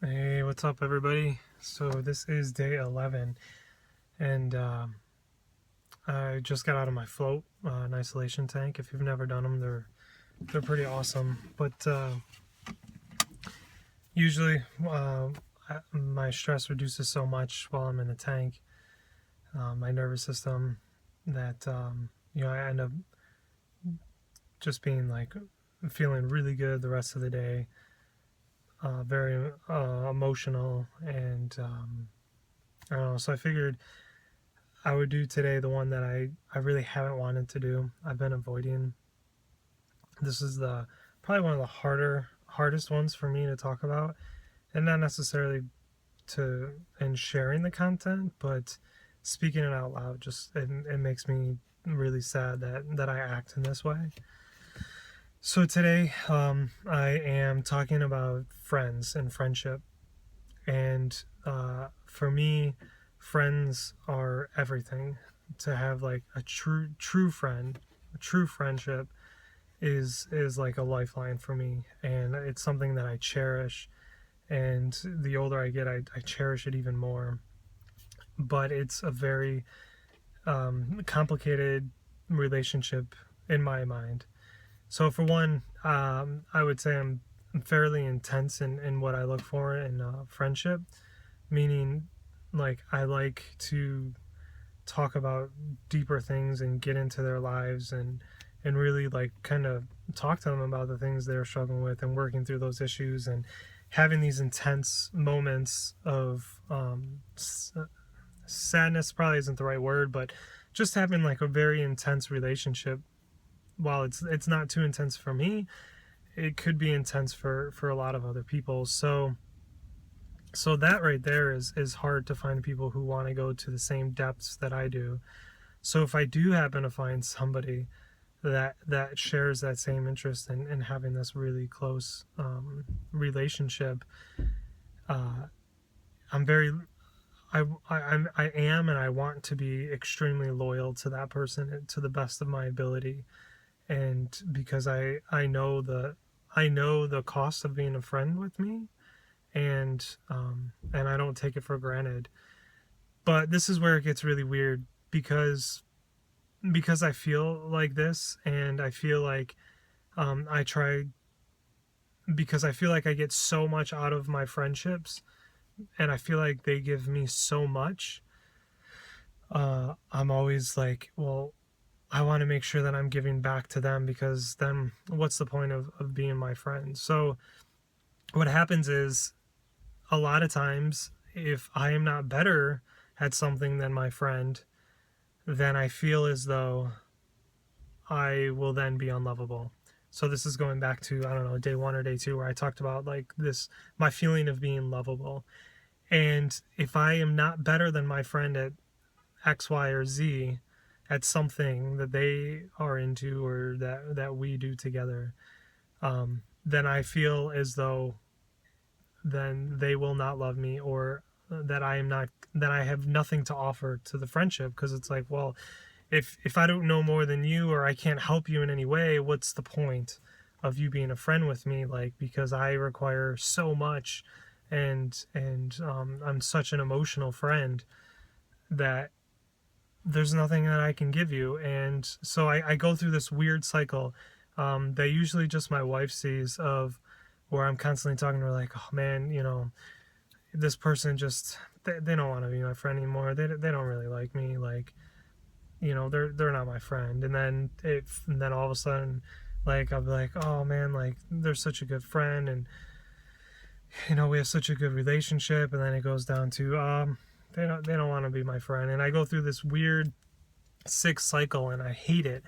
Hey, what's up, everybody? So this is day 11, and I just got out of my float, an isolation tank. If you've never done them, they're pretty awesome. But usually, my stress reduces so much while I'm in the tank, my nervous system, that I end up just being like feeling really good the rest of the day. Very emotional, and I don't know. So I figured I would do today the one that I really haven't wanted to do. I've been avoiding. This is the probably one of the hardest ones for me to talk about, and not necessarily to in sharing the content, but speaking it out loud. Just it makes me really sad that I act in this way. So today, I am talking about friends and friendship, and for me, friends are everything. To have like a true friend, a true friendship is like a lifeline for me, and it's something that I cherish. And the older I get, I cherish it even more. But it's a very complicated relationship in my mind. So for one, I would say I'm fairly intense in what I look for in friendship, meaning like I like to talk about deeper things and get into their lives, and really like kind of talk to them about the things they're struggling with and working through those issues, and having these intense moments of sadness probably isn't the right word, but just having like a very intense relationship. While it's not too intense for me, it could be intense for a lot of other people. So that right there is hard to find people who want to go to the same depths that I do. So if I do happen to find somebody that shares that same interest in having this really close relationship, uh, I'm very I am, and I want to be extremely loyal to that person to the best of my ability. And because I know the cost of being a friend with me, and I don't take it for granted. But this is where it gets really weird, because I feel like this, and I feel like I try because I feel like I get so much out of my friendships, and I feel like they give me so much. I'm always like, well, I want to make sure that I'm giving back to them, because then what's the point of being my friend? So what happens is, a lot of times, if I am not better at something than my friend, then I feel as though I will then be unlovable. So this is going back to, I don't know, day 1 or day 2, where I talked about like this, my feeling of being lovable. And if I am not better than my friend at X, Y, or Z, at something that they are into, or that we do together, then I feel as though then they will not love me, or that I am not, that I have nothing to offer to the friendship. Because it's like, well, if I don't know more than you, or I can't help you in any way, what's the point of you being a friend with me? Like, because I require so much, and I'm such an emotional friend, that there's nothing that I can give you. And so I go through this weird cycle, that usually just my wife sees, of where I'm constantly talking to her like, oh man, this person just, they don't want to be my friend anymore. They don't really like me. Like, they're not my friend. And then all of a sudden, like, I'll be like, oh man, like, they're such a good friend, and we have such a good relationship. And then it goes down to, they don't want to be my friend. And I go through this weird sick cycle, and I hate it.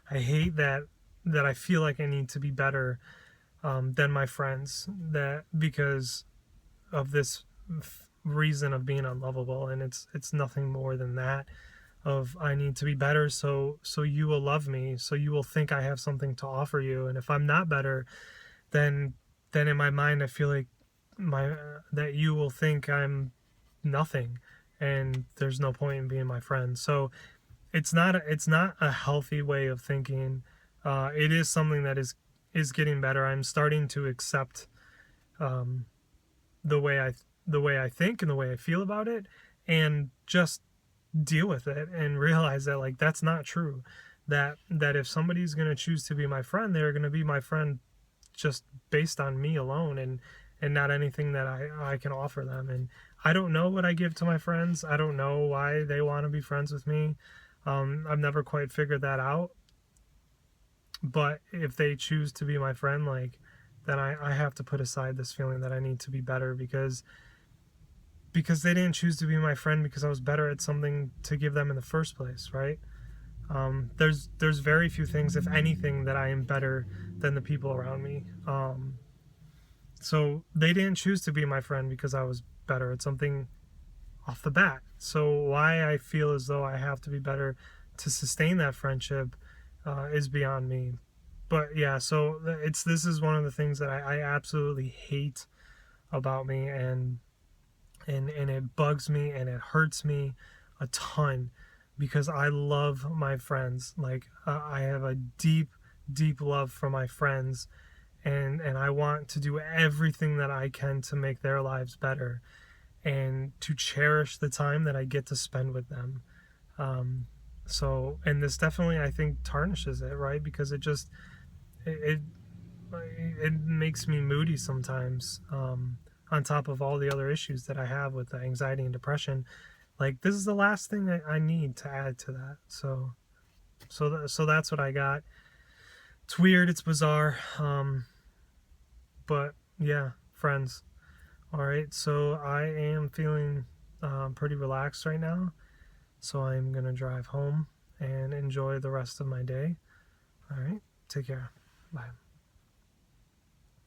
I hate that I feel like I need to be better than my friends, that because of this reason of being unlovable. And it's nothing more than that, of I need to be better, so you will love me, so you will think I have something to offer you. And if I'm not better, then in my mind I feel like my that you will think I'm nothing, and there's no point in being my friend. So it's not a healthy way of thinking. It is something that is getting better. I'm starting to accept, um, the way I think and the way I feel about it, and just deal with it and realize that like that's not true. That if somebody's going to choose to be my friend, they're going to be my friend just based on me alone, and not anything that I can offer them. And I don't know what I give to my friends. I don't know why they want to be friends with me. I've never quite figured that out. But if they choose to be my friend, like, then I have to put aside this feeling that I need to be better, because they didn't choose to be my friend because I was better at something to give them in the first place, right? There's very few things, if anything, that I am better than the people around me. So they didn't choose to be my friend because I was better at something off the bat. So why I feel as though I have to be better to sustain that friendship is beyond me. But yeah, so this is one of the things that I absolutely hate about me, and it bugs me and it hurts me a ton, because I love my friends. Like, I have a deep, deep love for my friends, and I want to do everything that I can to make their lives better and to cherish the time that I get to spend with them. So, and this definitely, I think, tarnishes it, right? Because it it makes me moody sometimes. On top of all the other issues that I have with the anxiety and depression, like, this is the last thing I need to add to that. So that's what I got. It's weird, it's bizarre, but yeah, friends. All right, so I am feeling pretty relaxed right now, so I'm gonna drive home and enjoy the rest of my day. All right, take care. Bye.